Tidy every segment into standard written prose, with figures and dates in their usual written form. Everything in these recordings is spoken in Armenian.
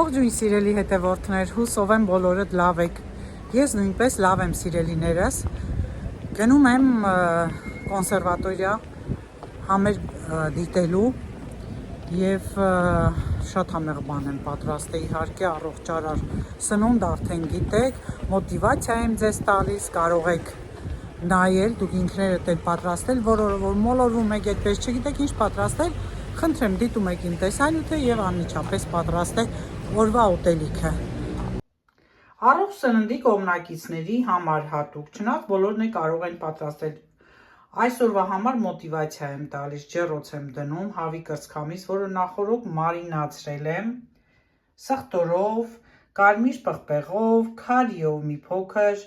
Ողջույն սիրելի հետևորդներ, հուսով եմ բոլորդ լավ եք։ Ես նույնպես լավ եմ սիրելիներս։ Գնում եմ կոնսերվատորիա համերգ դիտելու եւ շատ համեղ բան եմ պատրաստել, իհարկե առողջարար սնունդ արդեն գիտեք, մոտիվացիա եմ ձեզ տալիս, կարող եք նայել, դուք ինքներդ եք պատրաստել, որ մոլորվում եք, այդպես չգիտեք ինչ պատրաստել, խնդրեմ դիտում եք իմ տեսանյութը եւ անմիջապես պատրաստեք օրվա ուտելիքը։ Առողջ սննդի կողմնակիցների համար հատուկ, չնայած բոլորն կարող են պատրաստել։ Այսօրվա համար մոտիվացիա եմ տալիս, ջեռոց եմ դնում, հավի կրծքամիս, որը նախօրոք մարինացրել եմ, սխտորով, կարմիր պղպեղով, քարիով մի փոքր,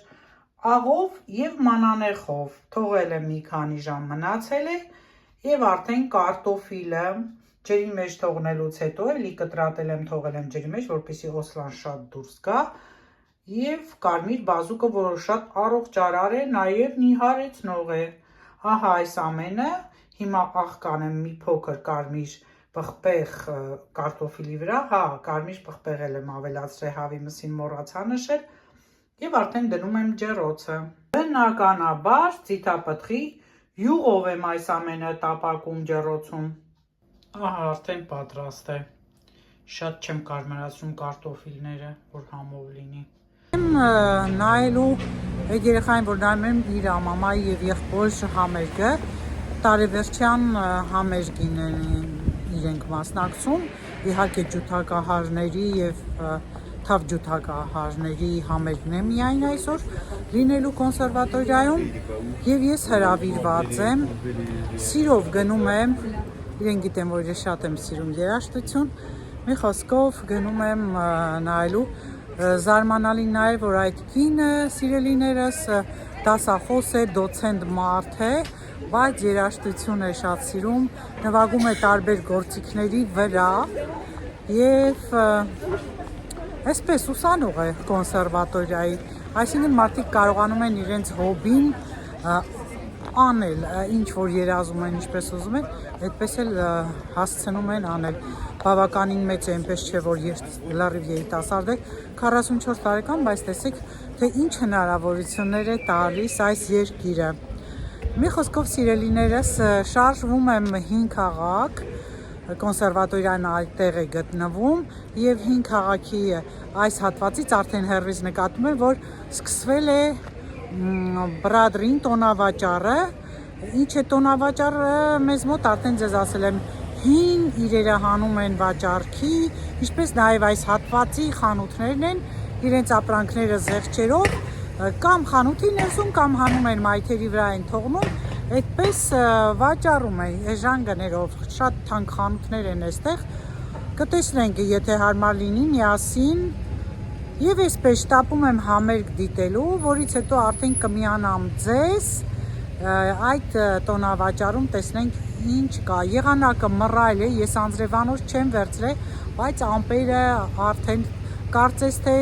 աղով եւ մանանեխով, թողել եմ մի քանի ժամ մնացել է եւ արդեն կարտոֆիլը ջրի մեջ թողնելուց հետո էլի կտրատել եմ, թողել եմ ջրի մեջ, որպեսզի օսլան շատ դուրս գա եւ կարմիր բազուկը, որը շատ առողջարար է, նաեւ նիհարեցնող է։ Ահա այս ամենը, հիմա աղկանեմ մի փոքր կարմիր պղպեղ կարտոֆիլի վրա, կարմիր պղպեղել եմ ավելացրել, հավի մսին մոռացա նշել եւ արդեն դնում եմ ջեռոցը։ Բնականաբար ծիթապտղի յուղով եմ այս ամենը տապակում ջեռոցում։ Ահա արդեն պատրաստ է։ Շատ չեմ կարմրացնում կարտոֆիլները, որ համով լինի։ Նայելու այդ երեխային, որ նայում եմ իր մամայի եւ եղբոր համերգը, տարեվերջյան համերգին իրենք մասնակցում, իհարկե ջութակահարների եւ թավ ջութակահարների համերգն է միայն այսօր լինելու կոնսերվատորիայում եւ ես հրավիրված եմ, սիրով գնում եմ, իրեն գիտեմ, որ ես շատ եմ սիրում երաժշտություն, մի խոսքով գնում եմ նայելու Զարմանալի նաև, որ այդ կինը սիրելիներս դասախոս է, դոցենտ մարդ է, բայց երաժշտություն է շատ սիրում, նվագում է տարբեր գործիքների վրա եւ այսպես ուսանող է կոնսերվատորիայի, այսինքն մարդիկ կարողանում են իրենց հոբին անել, ինչ որ երազում են, ինչպես ուզում են, այդպես էլ հասցնում են անել։ Բավականին մեծ է, այնպես չէ, որ լրիվ երիտասարդ է, 44 տարեկան, բայց տեսեք, թե ինչ հնարավորություններ է տալիս այս երկիրը։ Մի խոսքով սիրելիներս, շարժվում եմ 5 քաղաք, կոնսերվատորիան այդտեղ է գտնվում եւ 5 քաղաքի այս հատվածից արդեն հեռվից նկատում եմ, որ սկսվել է Բրադրին տոնավաճառը, ինչ է տոնավաճառը մեզ մոտ արդեն ձեզ ասել եմ, հին իրերը հանում են վաճառքի, ինչպես նաև այս հատվածի խանութներն են, իրենց ապրանքները զեղչերով, կամ խանութի ներսում, կամ հանում են մայթերի վրա են թողնում, այդպես վաճառում են էժանգներով, շատ թանկ խանութներ են այստեղ, կտեսնենք, եթե հարմար լինի միասին, եւ այսպես շտապում եմ համերգ դիտելու, որից հետո արդեն կմիանամ ձեզ, այդ տոնավաճառում տեսնենք ինչ կա, եղանակը մռայլ է, ես անձրևանոց չեմ վերցրել, բայց ամպերը արդեն կարծես թե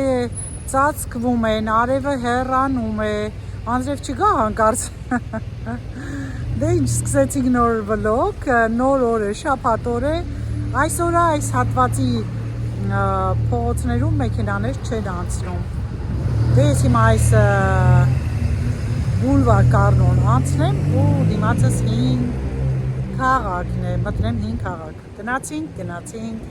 ծածկվում են, արևը հեռանում է, անձրև չգա հանկարծ, դե ինչ սկսեցինք նոր վլոգ, նոր օր է, շաբաթ օր է, այսօր այս հատվածի փողոցներում մեքենաներ չեն անցնում, դե ես հիմա այս բուլվար Կարնոն անցնեմ ու դիմացս 5 քաղաքն է, մտնեմ 5 քաղաք, գնացինք,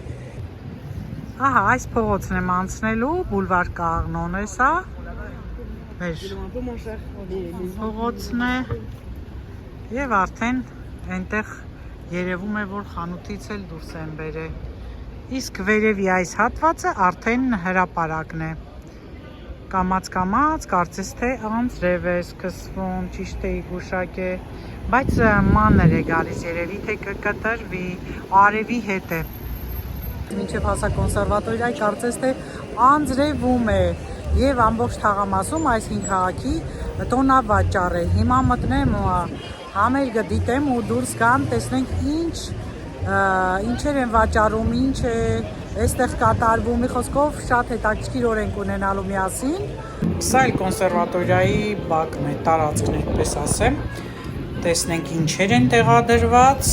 ահա այս փողոցն եմ անցնելու, բուլվար Կարնոն է սա, մեր փողոցն է եւ արդեն այնտեղ երևում է, որ խանութից էլ դուրս են բերել, իսկ վերևի այս հատվածը արդեն հրապարակն է, կամաց կարծես թե անձրև է սկսվում, ճիշտ է գուշակ է, բայց մանր է գալիս երևի, թե կկտրվի, արևի հետ է, մինչև հասա կոնսերվատորիայի կարծես թե անձրևում է եւ ամբողջ թաղամասում այս 5 քաղաքի տոնավաճառ է, հիմա մտնեմ համերգը դիտեմ ու դուրս գամ, տեսնենք ինչեր են վաճառում, ինչ է այստեղ կատարվում, մի խոսքով շատ հետաքրքիր օր ենք ունենալու միասին։ Սա էլ կոնսերվատորիայի բակն է, տարածքն է, այդպես ասեմ, տեսնենք ինչեր են տեղադրված,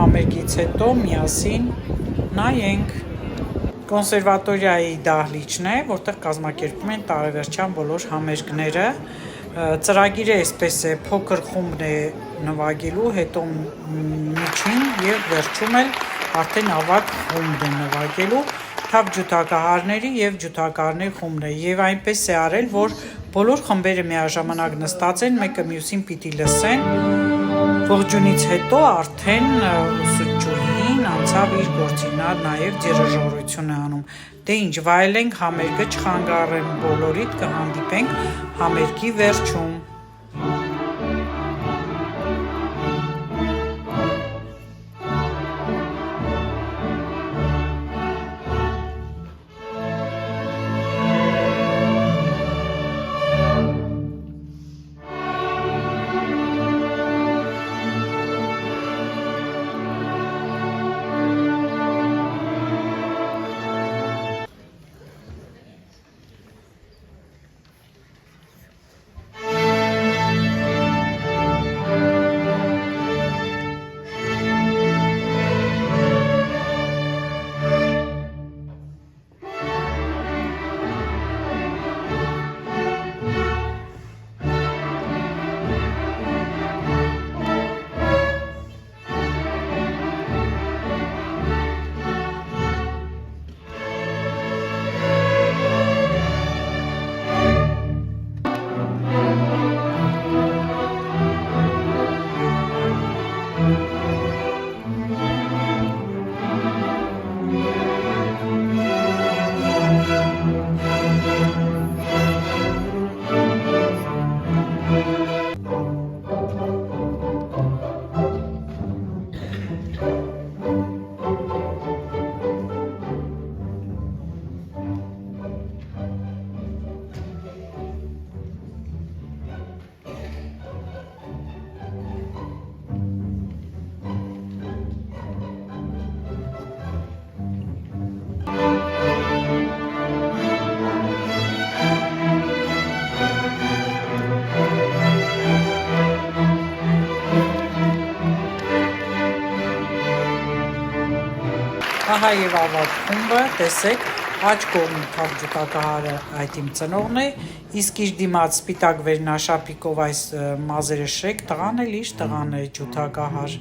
համերգից հետո միասին նայենք։ կոնսերվատորիայի դահլիճն է, որտեղ կազմակերպում են տարեվերջյան բոլոր համերգները։ Ծրագիրը այսպես է, փոքր խումբն է նվագելու, հետո միջին եւ վերջում էլ արդեն ավագ խումբն է նվագելու, թավ ջութակահարների եւ ջութակահարների խումբն է, եւ այնպես է արել, որ բոլոր խմբերը միաժամանակ նստած են, մեկը մյուսին պիտի լսեն, ողջունից հետո արդեն ուսուցչուհին անցավ իր գործին, նա նաեւ դիրիժորություն է անում։ Դե ինչ, վայելենք համերգը, չխանգարեմ բոլորիդ, կհանդիպենք համերգի վերջում։ Ահա եւ ավագ խումբը, տեսեք, աջ կողմի թավ ջութակահարը այդ իմ ծնողն է, իսկ իր դիմաց սպիտակ վերնաշապիկով այս մազերը շեք, տղան էլ իր տղան է ջութակահար։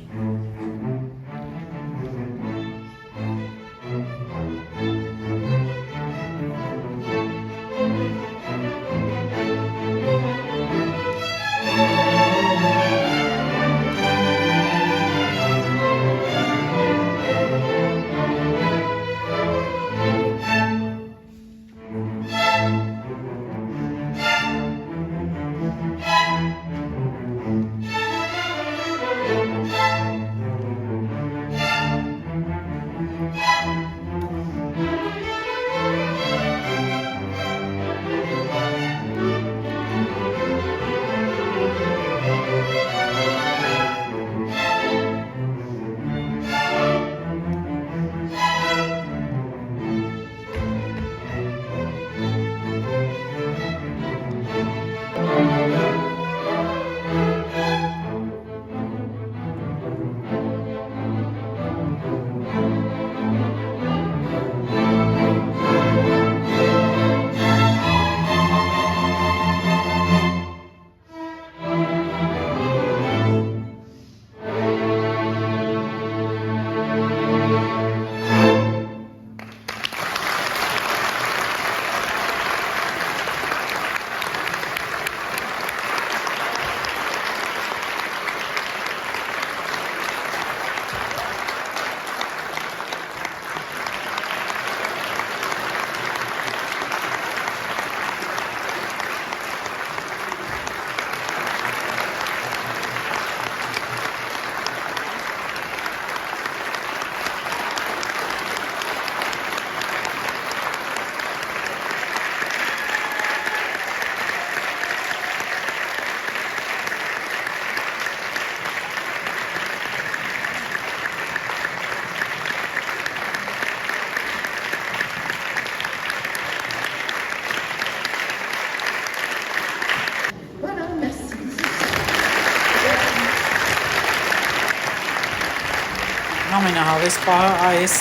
Ամենահավես պահը այս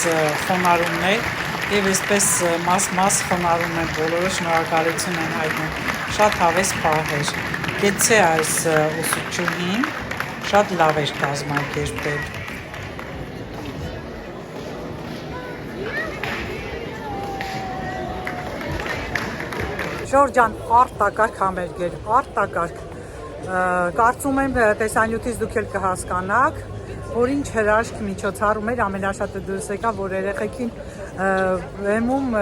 խոնարհումն է, Եվ այսպես մաս խոնարհում են բոլորը, շնորհակալություն են հայտնում, շատ հավես պահ էր, գեցե այս ուսուցչուհին, շատ լավ էր կազմակերպել։ Ժորժան, արտակարգ համերգեր, արտակարգ, կարծում եմ տեսանյութից դուք էլ կհասկանաք, որ ինչ հրաշք միջոցառում էր, ամենաշատը դուրս եկա, որ երեխեքին վեմում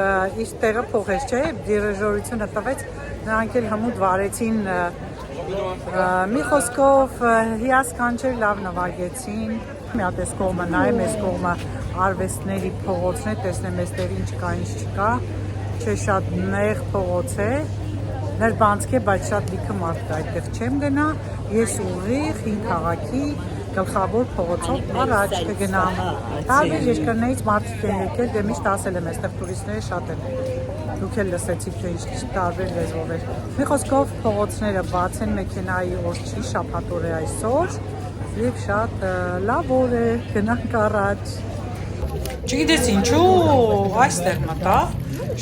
իր տեղը փոխեց, չէ, դիրիժորությունը տվեց, նրանք էլ հմուտ վարեցին, մի խոսքով հիասքանչելի լավ նվագեցին, մի հատ այս կողմը նայեմ, այս կողմը արվեստների փողոցն է, տեսնեմ այստեղ ինչ կա, ինչ չկա, չէ, շատ նեղ փողոց է, ներբանցք է, բայց շատ լիքը մարդ կա, այդտեղ չեմ գնա, ես ուղիղ հին քաղաքի գլխավոր փողոցով առաջ կգնամ, տարբեր երկրներից մարդիկ են եկել, դե միշտ ասել եմ, այստեղ տուրիստները շատ են, դուք էլ լսեցիք, թե ինչ տարբեր լեզվով էր, մի խոսքով փողոցները բաց են, մեքենայի օր չի, շաբաթ օր է այսօր, և շատ լավ օր է, գնանք առաջ, չգիտես ինչու այստեղ մտա,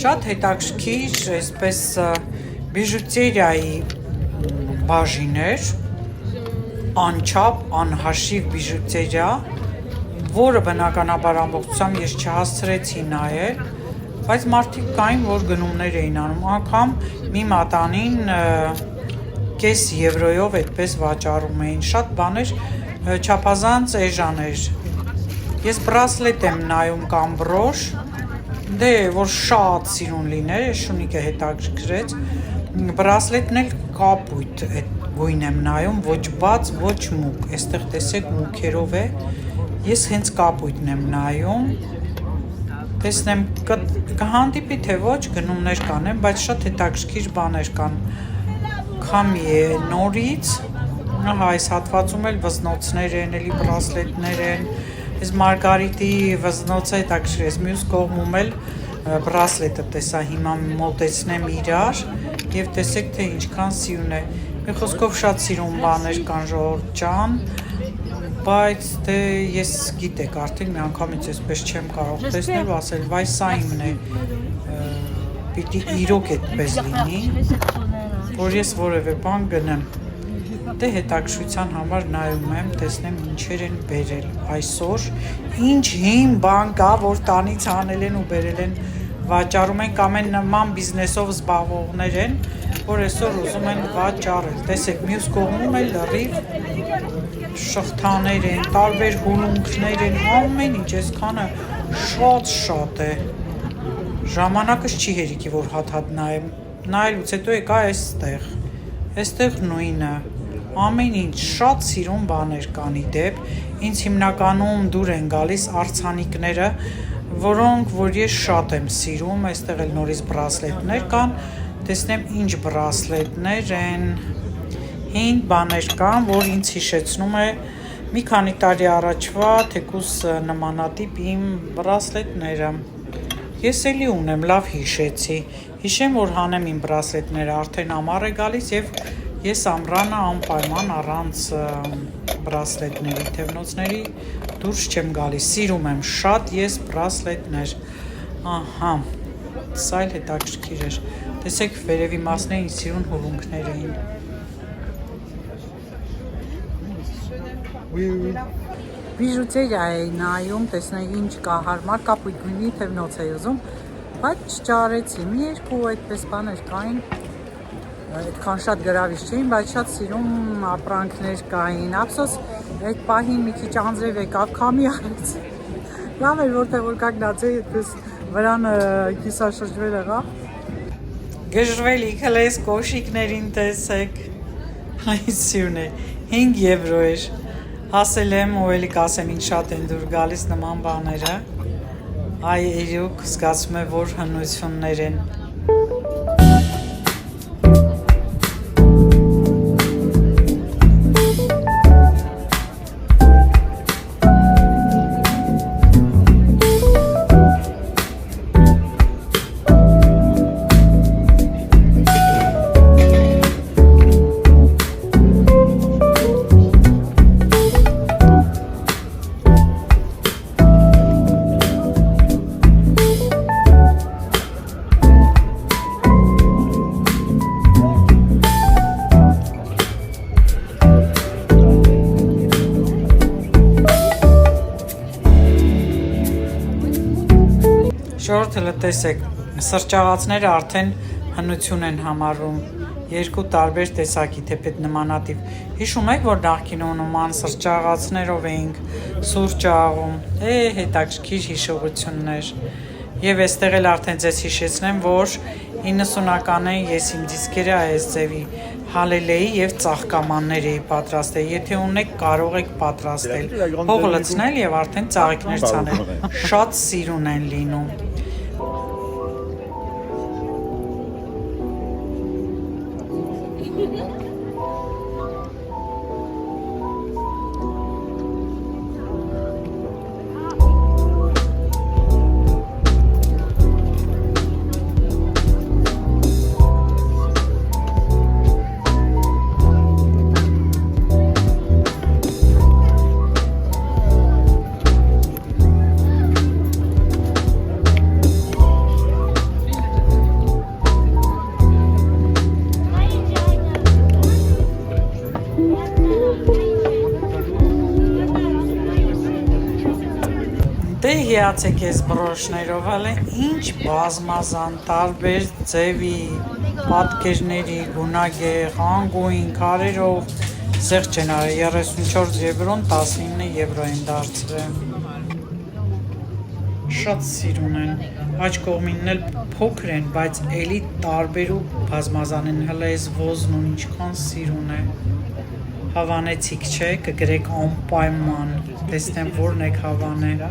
շատ հետաքրքիր, այսպես բիժուտերիայի բաժին էր, անչափ, անհաշիվ բիժուտերիա, որը բնականաբար ամբողջությամբ ես չհասցրեցի նայել, բայց մարդիկ կային, որ գնումներ էին անում, անգամ մի մատանին կես եվրոյով այդպես վաճառում էին, շատ բաներ, չափազանց էժան էր, ես բրասլետ եմ նայում կամ բրոշ, դե որ շատ սիրուն լիներ, շունիկը հետաքրքրեց, բրասլետն էլ կապույտ գույն եմ նայում, ոչ բաց, ոչ մուկ, այստեղ տեսեք մուքերով է, ես հենց կապույտն եմ նայում, տեսնեմ կհանդիպի թե ոչ գնումներ կանեմ, բայց շատ հետաքրքիր բաներ կան, քամի է նորից, այս հատվածում էլ վզնոցներ են, էլի բրասլետներ են, այս մարգարիտի վզնոցը հետաքրքիր է, մյուս կողմում էլ բրասլետը տեսա, հիմա մոտեցնեմ իրար և տեսեք թե ինչքան սիրուն է, մի խոսքով շատ սիրուն բաներ կան ժողովուրդ ջան, բայց դե ես գիտեք արդեն մի անգամից այսպես չեմ կարող տեսնել ու ասել, վայ սա իմն է, պիտի իրոք այդպես լինի, որ ես որևէ բան գնեմ, դե հետաքրքրության համար նայում եմ, տեսնեմ ինչեր են բերել այսօր, ինչ հին բան կա, որ տանից հանել են ու բերել են, վաճառում են կամ են նման բիզնեսով զբաղվողներ են, որ այսօր ուզում են վաճառել, տեսեք մյուս կողմում էլ լրիվ շղթաներ են, տարբեր հուլունքներ են, ամեն ինչ, այսքանը շատ է, ժամանակս չի հերիքի, որ հատ նայեմ, նայելուց հետո եկա այստեղ նույնը, ամեն ինչ շատ սիրուն բաներ կան ի դեպ, ինձ հիմնականում դուր են գալիս արձանիկները, որոնք որ ես շատ եմ սիրում, այստեղ էլ նորից բրասլետներ կան, տեսնեմ ինչ բրասլետներ են, հին բաներ կան, որ ինձ հիշեցնում է մի քանի տարի առաջվա թեկուզ նմանատիպ իմ բրասլետները, ես էլի ունեմ, լավ հիշեցի, հիշեմ, որ հանեմ իմ բրասլետները, արդեն ամառ է գալիս և ես ամռանը անպայման առանց բրասլետների, թևնոցների դուրս չեմ գալիս, սիրում եմ շատ ես բրասլետներ, ահա, սա էլ հետաքրքիր էր, տեսեք վերևի մասն էին սիրուն հուլունքներ էին, բիժուտերիա էի նայում, տեսնեք ինչ կա հարմար, կապույտ գույնի թևնոց էի ուզում, բայց չճարեցի, մի երկու այդպես բաներ կային, այդքան շատ գրավիչ չէին, բայց շատ սիրում ապրանքներ կային, ափսոս այդ պահին մի քիչ անձրև եկավ, քամի արեց, լավ էր որտեղ որ կանգնացեի, այդպես վրանը կիսաշրջվել եղավ, գժվելիք, հլես կոշիկներին տեսեք, այս սիրուն է, 5 եվրո էր, հասել եմ ու էլի կասեմ ինչ շատ են դուր գալիս նման բաները, այ իրոք զգացում է որ հնություններ են, Շորթը լտեսեք, սրճաղացները արդեն հնություն են համարվում, երկու տարբեր տեսակի, թեպետ նմանատիվ։ Հիշում եք, որ նախկինում նման սրճաղացներով էինք սուրճ աղում, հետաքրքիր հիշողություններ։ Եվ այստեղ էլ արդեն ձեզ հիշեցնեմ, որ 90-ականներին ես իմ դիսկերը այս ձևի հալելեի և ծաղկամաններ էի պատրաստել, եթե ունեք կարող եք պատրաստել, հող լցնել և արդեն ծաղիկներ ցանել, շատ սիրուն են լինում։ Դե հիացեք ես բրոշներով, հələ ինչ բազմազան, տարբեր ձևի, պատկերների, գունագեղ, անգույն, քարերով, զեղչ են արել, 34 եվրոն 19 եվրո են դարձրել։ Շատ սիրուն են, աջ կողմինն էլ փոքր են, բայց էլի տարբեր ու բազմազան են, հələ ես ոզն ու ինչքան սիրուն է։ Հավանեցիք չէ, կգրեք անպայման, տեսնեմ որն եք հավանել։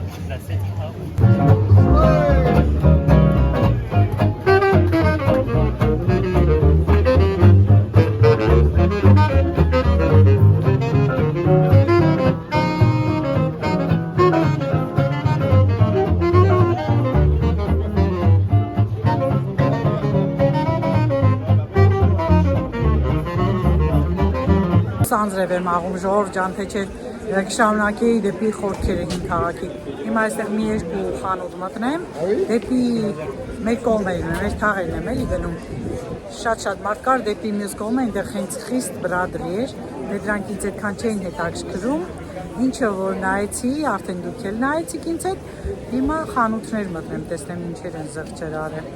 Սանձրև եմ աղում ժողով ջան, թե չէ կշարունակեի դեպի խորքերը հին քաղաքի։ Հիմա այստեղ մի երկու խանութ մտնեմ, դեպի մեր կողմերն եմ, մեր թաղերն եմ էլի գնում։ Շատ մարդ կար, դեպի մյուս կողմը այնտեղ հենց խիստ բրադրի էր, դրանք ինձ այդքան չէին հետաքրքրում, ինչը որ նայեցի, արդեն դուք էլ նայեցիք ինձ հետ, հիմա խանութներ մտնեմ, տեսնեմ ինչեր են զղջեր արել։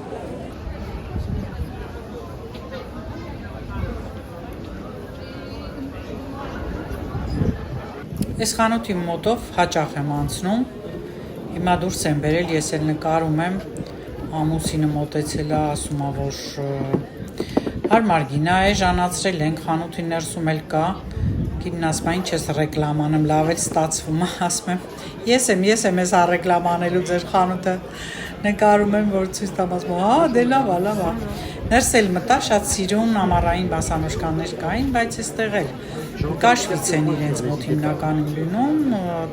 Այս խանութի մոտով հաճախ եմ անցնում, հիմա դուրս եմ բերել, ես էլ նկարում եմ, ամուսինը մոտեցել է, ասում է, որ հարմար գինա է, ժանացրել ենք, խանութի ներսում էլ կա, կինն ասում է, ինչ ես ռեկլամանեմ, լավ էլ ստացվում է, ասում եմ, ես եմ ես ռեկլամանելու ձեր խանութը, նկարում եմ, որ ցույց տամ, ասում եմ, հա, դե լավ է, ներս էլ մտա, շատ սիրուն ամառային բասանոշկաներ կային, բայց այստեղ էլ կաշվից են իրենց մոտ հիմնականում լինում,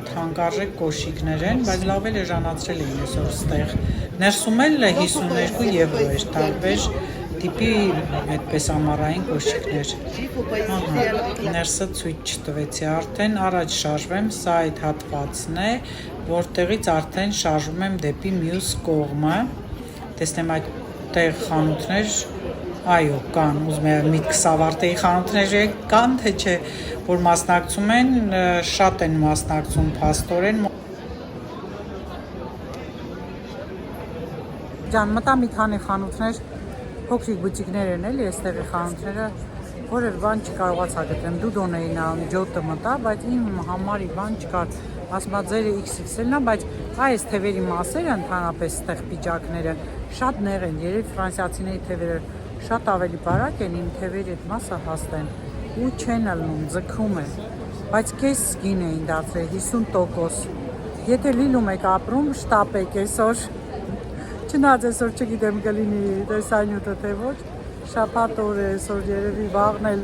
թանկարժեք կոշիկներ են, բայց լավ էլ ժանացրել էին այսօր ստեղ, ներսում էլ 52 եվրո էր, տարբեր տիպի այդպես ամառային կոշիկներ, ներսը ցույց չտվեցի, արդեն առաջ շարժվեմ, սա այդ հատվածն է, որտեղից արդեն շարժվում եմ դեպի մյուս կողմը, տեսնեմ այդտեղ խանութներ, այո, կան, ուզում եմ միտքս ավարտեի խանութներ կան, թե չէ, որ մասնակցում են, շատ են մասնակցում փաստորեն։ Ջան, մտա մի քանի խանութներ, փոքրիկ բուտիկներ են էլի, այստեղի խանութները, որևէ բան չկարողացա գտեմ, դուդոն էին անում, ջոտը մտա, բայց իմ համարի բան չկար, ասում եմ ձերը XXL-ն է, բայց այս թևերի մասերը ընդհանրապես այստեղ պիջակները շատ նեղ են, երբ ֆրանսիացիների թևերը շատ ավելի բարակ են, իմ թևերի այդ մասը հաստ են ու չեն ալնում, ձգում են, բայց կես գին էին դարձրել, 50%, եթե լիլում եք ապրում, շտապեք այսօր, չնայած այսօր չգիտեմ կլինի տեսանյութը թե ոչ, շաբաթ օր է այսօր երևի վաղն էլ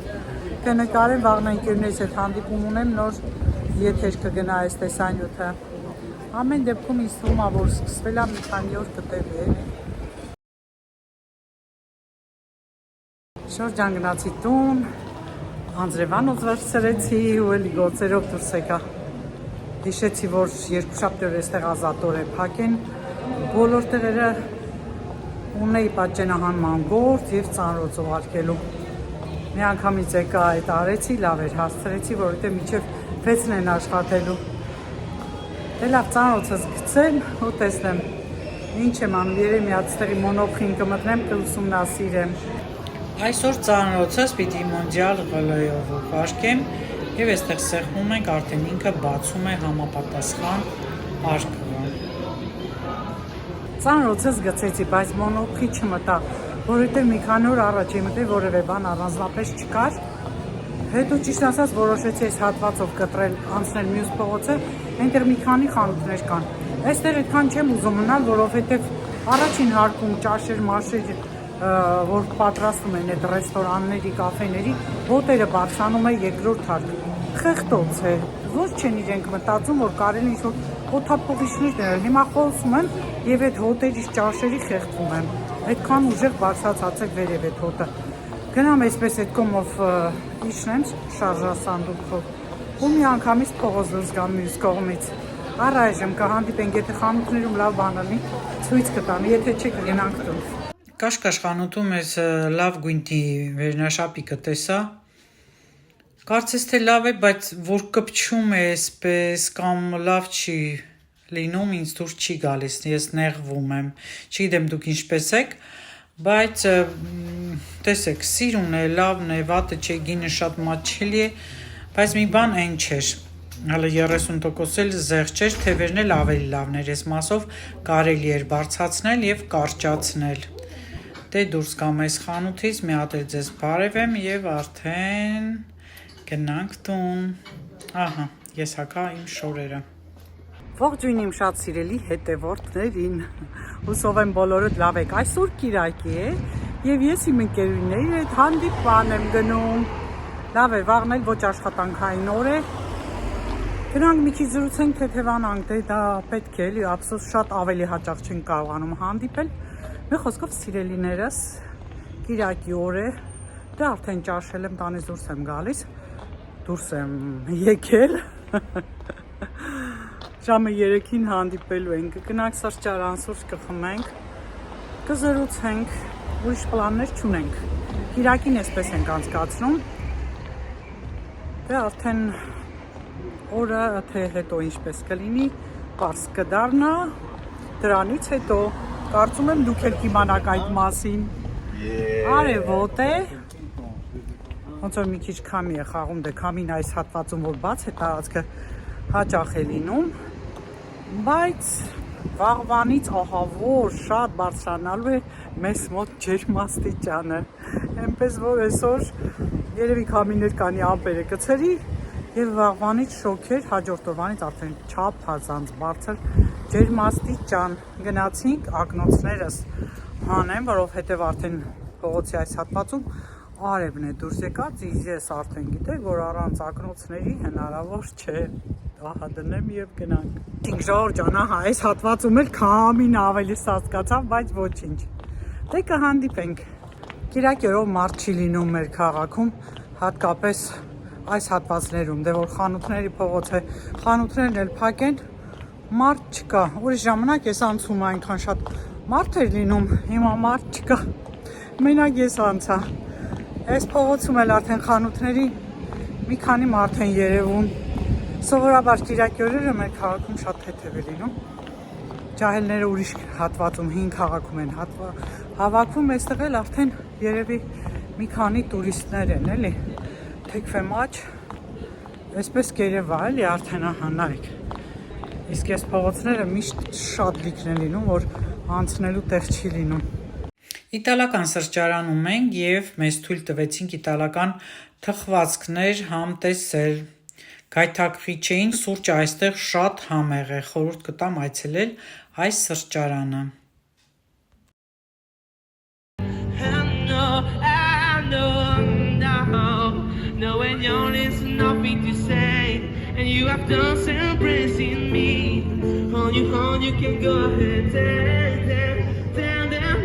կնկարեմ, վաղն ընկերներիս հետ հանդիպում ունեմ, նոր եթեր կգնա այս տեսանյութը, ամեն դեպքում ինձ թվում է, որ սկսվել է մի քանի օր կտևի է։ Շրջան գնացի տուն, անձրևանոց վերցրեցի ու էլի գործերով դուրս եկա։ Հիշեցի, որ երկուշաբթի օր այստեղ ազատօր է փակեն, բոլոր տեղերը ունեի պատճենահանման գործ և ծանրոց ուղարկելու։ Մի անգամից եկա այդ արեցի, լավ էր հասցրեցի, որովհետև մինչև 6-ն են աշխատելու։ Դե լավ ծանրոցս գցեմ ու տեսնեմ, Ինչ եմ անում, երեմի ատստերի մոնոփին կմտնեմ, կուսումնասիրեմ։ Այսօր ծանրոցս պիտի մոնդիալ գլոյով վարկեմ և այստեղ սեղմում ենք արդեն ինքը բացում է համապատասխան արկղը։ Ծանրոցս գցեցի, բայց մոնոփի չմտա, որովհետև մի քանի օր առաջ իմտի որևէ բան առանձնապես չկար։ Հետո ճիշտ ասած որոշեցի այս հատվածով կտրել, անցնել մյուս փողոցը, այնտեղ մի քանի խանութներ կան։ Այստեղ այդքան չեմ ուզում մնալ, որովհետև առաջին հարկում ճաշեր, մաշեր, որ պատրաստում են այդ ռեստորանների, կաֆեների, հոտերը բարձրանում է երկրորդ հարկ։ Խեղտոց է, ոչ չեն իրենք մտածում, որ կարելի ինչ-որ օդափողիչներ դնել։ Հիմա խոսում եմ և այդ հոտերի ճաշերի խեղդվում եմ։ Այդքան ուժեղ բարձրացած վերև այդ հոտը։ Գնամ այսպես այդ կողմով իջնեմ շարժասանդուղքով ու մի անգամից փողոց դուրս գամ մյուս կողմից։ Առայժմ կհանդիպենք, եթե խանութներում լավ բան լինի, ցույց կտամ, եթե չէ կգնանք տուն։ Կաշկաշ խանութում ես լավ գույնտի վերնաշապիկը տեսա։ Կարծես թե լավ է, բայց որ կպչում է այսպես կամ լավ չի լինում, ինձ դուր չի գալիս, ես նեղվում եմ, չգիտեմ դուք ինչպես եք, բայց տեսեք, սիրուն է, լավն է, վատը չէ, գինը շատ մատչելի է, բայց մի բան այն չէր, հələ 30% էլ զեղ չէր, թևերն էլ ավելի լավն էր, այս մասով կարելի էր բարձրացնել և կարճացնել։ Դե դուրս գամ այս խանութից, մի հատ էլ ձեզ բարևեմ և արդեն գնանք տուն։ Ահա, ես հակա իմ շորերը։ Ողջույն իմ շատ սիրելի հետևորդներին, հուսով եմ բոլորդ լավ եք, այսօր կիրակի է և ես իմ ընկերուհիների հետ հանդիպման եմ գնում, լավ է, վաղն էլ ոչ աշխատանքային օր է, գնանք մի քիչ զրուցենք, թեթևանանք, դե դա պետք է էլի, ափսոս շատ ավելի հաճախ չենք կարողանում հանդիպել, մի խոսքով սիրելիներս, կիրակի օր է, դե արդեն ճաշել եմ, տանից դուրս եմ գալիս, դուրս եմ եկել, ժամը 3-ին հանդիպելու ենք, կգնանք սրճարան, սուրճ կխմենք, կզրուցենք, ուրիշ պլաններ չունենք, կիրակին այսպես ենք անցկացնում, դե արդեն օրը թե հետո ինչպես կլինի, պարզ կդառնա, դրանից հետո, կարծում եմ դուք էլ կիմանաք այդ մասին, արևոտ է, ոնց որ մի քիչ քամի է խաղում, դե քամին այս հատվածում որ բաց է տարածքը հաճախ է լինում, բայց վաղվանից ահա որ շատ բարձրանալու է մեզ մոտ ջերմաստիճանը, այնպես որ այսօր երևի քամիներ կանի ամպերը կցրի և վաղվանից շոքեր, հաջորդ օրվանից արդեն չափազանց բարձր ջերմաստիճան, գնացինք ակնոցներս հանեմ, որովհետև արդեն փողոցի այս հատվածում արևն է դուրս եկած, ես արդեն գիտեք, որ առանց ակնոցների հնարավոր չէ, ահա դնեմ և գնանք։ Ժողովուրդ ջան, ահա, այս հատվածում էլ քամին ավելի սասկացավ, բայց ոչինչ։ Դե կհանդիպենք։ Կիրակի օրով մարդ չի լինում մեր քաղաքում, հատկապես այս հատվածներում, դե որ խանութների փողոց է, խանութներն էլ փակ են, մարդ չկա։ Ուրիշ ժամանակ ես անցում այնքան շատ մարդ էր լինում, հիմա մարդ չկա։ Մենակ ես անցա։ Այս փողոցում էլ արդեն խանութների մի քանի մարդ են երևում։ Սովորաբար կիրակի օրերը մեր քաղաքում շատ թեթև է լինում։ Ջահելները ուրիշ հատվածում, հին քաղաքում են հավաքվում, այստեղ էլ արդեն երևի մի քանի տուրիստներ են, էլի։ Թեքվեմաչ, այսպես կերևա, էլի արդեն ահա նայեք։ Իսկ այս փողոցները միշտ շատ լիքն են լինում, որ անցնելու տեղ չի լինում։ Իտալական սրճարանում ենք և մեզ թույլ տվեցինք իտալական թխվածքներ համտեսել։ Գայթակղի չէին, սուրճը այստեղ շատ համեղ է, խորհուրդ կտամ այցելել այս սրճարանը։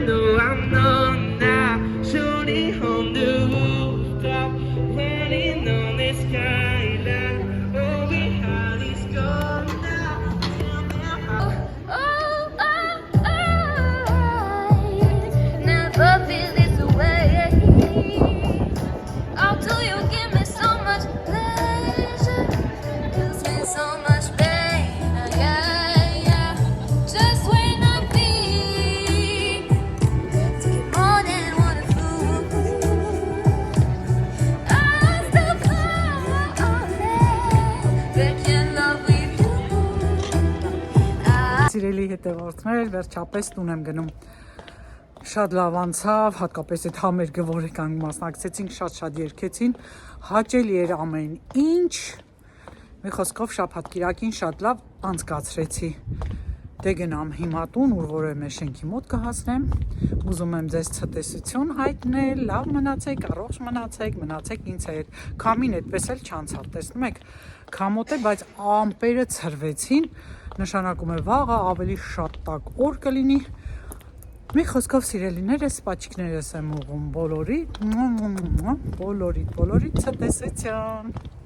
No, I'm not now. Surely on the rooftop, running on the skyline. All we had is gone now. I never feel this way. How do you give me so much pleasure? Gives me so much pain. Yeah, yeah. Just when I feel հետևորդներ, վերջապես տուն եմ գնում։ Շատ լավ անցավ, հատկապես այդ համերգը, որ եկանք մասնակցեցինք, շատ երգեցին, հաճելի էր ամեն ինչ։ Մի խոսքով շաբաթ-կիրակին շատ լավ անցկացրեցի։ Դե գնամ հիմա տուն, ուր որևէ շենքի մոտ կհասնեմ։ Ուզում եմ ձեզ ցտեսություն հայտնել, լավ մնացեք, առողջ մնացեք ինձ հետ։ Քամին այդպես էլ չանցավ, տեսնում եք, քամոտ է, բայց ամպերը ցրվեցին, նշանակում է վաղը ավելի շատ տաք օր կլինի։ Մի խոսքով սիրելիներս, պաչիկներս եմ ուղում բոլորի ցտեսություն։